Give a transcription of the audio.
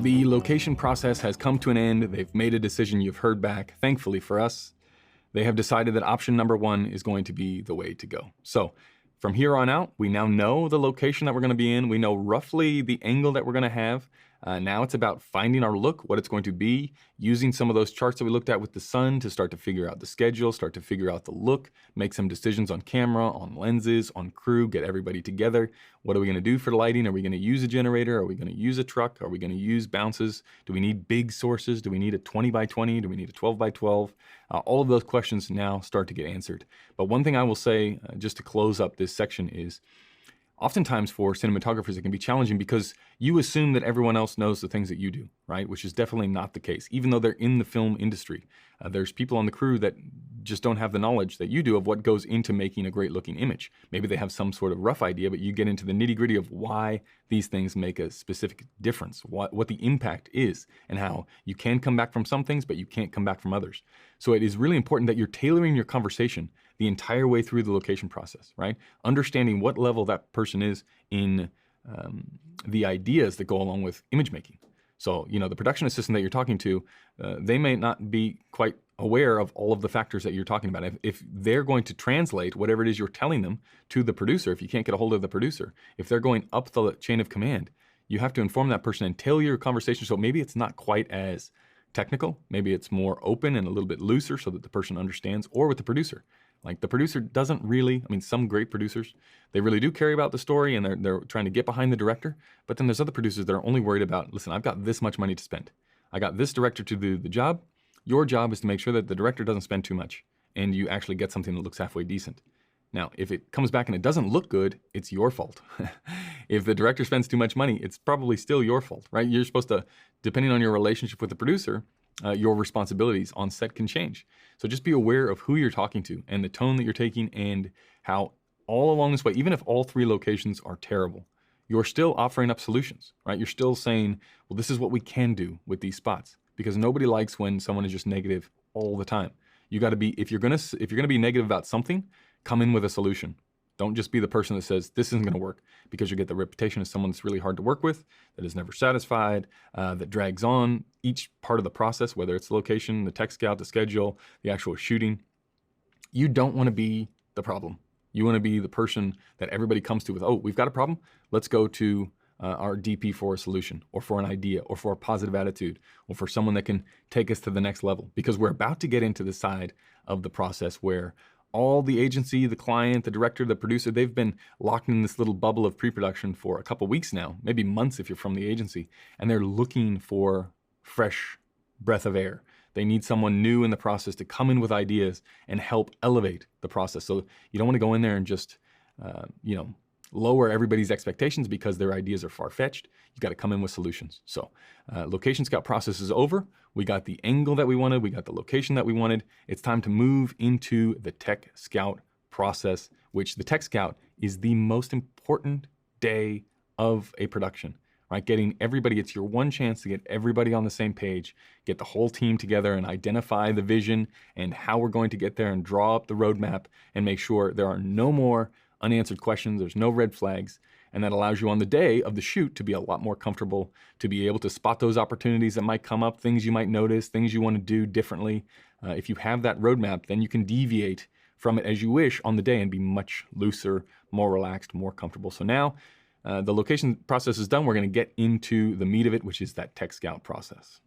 The location process has come to an end. They've made a decision. You've heard back. Thankfully for us, they have decided that option number one is going to be the way to go. So from here on out, we now know the location that we're going to be in. We know roughly the angle that we're going to have. Now it's about finding our look, what it's going to be, using some of those charts that we looked at with the sun to start to figure out the schedule, start to figure out the look, make some decisions on camera, on lenses, on crew, get everybody together. What are we going to do for the lighting? Are we going to use a generator? Are we going to use a truck? Are we going to use bounces? Do we need big sources? Do we need a 20 by 20? Do we need a 12 by 12? All of those questions now start to get answered. But one thing I will say, just to close up this section, is oftentimes for cinematographers, it can be challenging because you assume that everyone else knows the things that you do, right? Which is definitely not the case. Even though they're in the film industry, there's people on the crew that just don't have the knowledge that you do of what goes into making a great looking image. Maybe they have some sort of rough idea, but you get into the nitty gritty of why these things make a specific difference, what the impact is, and how you can come back from some things, but you can't come back from others. So it is really important that you're tailoring your conversation the entire way through the location process, right? Understanding what level that person is in the ideas that go along with image making. So, the production assistant that you're talking to, they may not be quite aware of all of the factors that you're talking about. If they're going to translate whatever it is you're telling them to the producer, if you can't get a hold of the producer, if they're going up the chain of command, you have to inform that person and tailor your conversation so maybe it's not quite as technical, maybe it's more open and a little bit looser so that the person understands, or with the producer. Like the producer doesn't really, some great producers, they really do care about the story and they're trying to get behind the director. But then there's other producers that are only worried about, listen, I've got this much money to spend. I got this director to do the job. Your job is to make sure that the director doesn't spend too much and you actually get something that looks halfway decent. Now, if it comes back and it doesn't look good, it's your fault. If the director spends too much money, it's probably still your fault, right? You're supposed to, depending on your relationship with the producer, your responsibilities on set can change. So just be aware of who you're talking to and the tone that you're taking, and how all along this way, even if all three locations are terrible, you're still offering up solutions, right? You're still saying, well, this is what we can do with these spots, because nobody likes when someone is just negative all the time. You got to be, if you're gonna be negative about something, come in with a solution. Don't just be the person that says this isn't going to work, because you get the reputation of someone that's really hard to work with, that is never satisfied, that drags on each part of the process, whether it's the location, the tech scout, the schedule, the actual shooting. You don't want to be the problem. You want to be the person that everybody comes to with, oh, we've got a problem. Let's go to our DP for a solution, or for an idea, or for a positive attitude, or for someone that can take us to the next level. Because we're about to get into the side of the process where all the agency, the client, the director, the producer, they've been locked in this little bubble of pre-production for a couple weeks now, maybe months if you're from the agency, and they're looking for fresh breath of air. They need someone new in the process to come in with ideas and help elevate the process. So you don't want to go in there and just, lower everybody's expectations because their ideas are far-fetched. You got to come in with solutions. So location scout process is over. We got the angle that we wanted. We got the location that we wanted. It's time to move into the tech scout process, which the tech scout is the most important day of a production, right? Getting everybody, it's your one chance to get everybody on the same page, get the whole team together and identify the vision and how we're going to get there, and draw up the roadmap and make sure there are no more unanswered questions, there's no red flags, and that allows you on the day of the shoot to be a lot more comfortable, to be able to spot those opportunities that might come up, things you might notice, things you want to do differently. If you have that roadmap, then you can deviate from it as you wish on the day and be much looser, more relaxed, more comfortable. So now the location process is done. We're going to get into the meat of it, which is that tech scout process.